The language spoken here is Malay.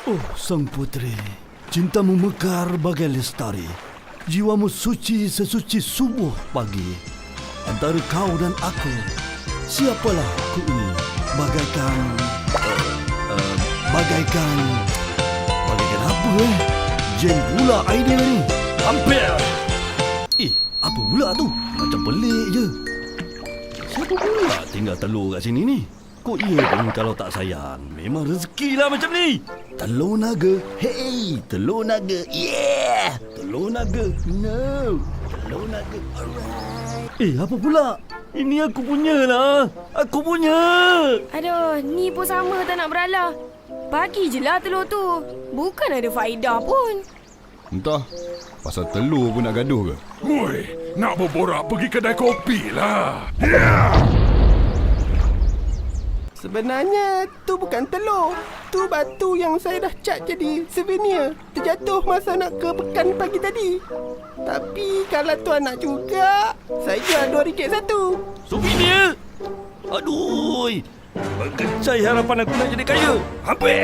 Oh, sang putri, cintamu mekar bagai lestari. Jiwamu suci sesuci subuh pagi. Antara kau dan aku, siapalah aku ini? Bagaikan apa Jen pula idea ni. Hampir. Apa pula tu? Macam pelik je. Siapa pula tinggal telur kat sini ni? Kok ia pun kalau tak sayang? Memang rezeki lah macam ni. Telur naga. Hey, telur naga. Yeah. Telur naga. No. Telur naga. Alright. Apa pula? Ini aku punya lah. Aku punya. Aduh, ni pun sama tak nak beralah. Bagi je lah telur tu. Bukan ada faedah pun. Entah, pasal telur pun nak gaduh ke? Oi, nak berborak pergi kedai kopi lah. Sebenarnya tu bukan telur. Tu batu yang saya dah cat jadi souvenir. Terjatuh masa nak ke pekan pagi tadi. Tapi kalau tuan nak juga, saya jual RM2 satu. Souvenir? Aduh. Berkecai harapan aku nak jadi kaya. Hampir.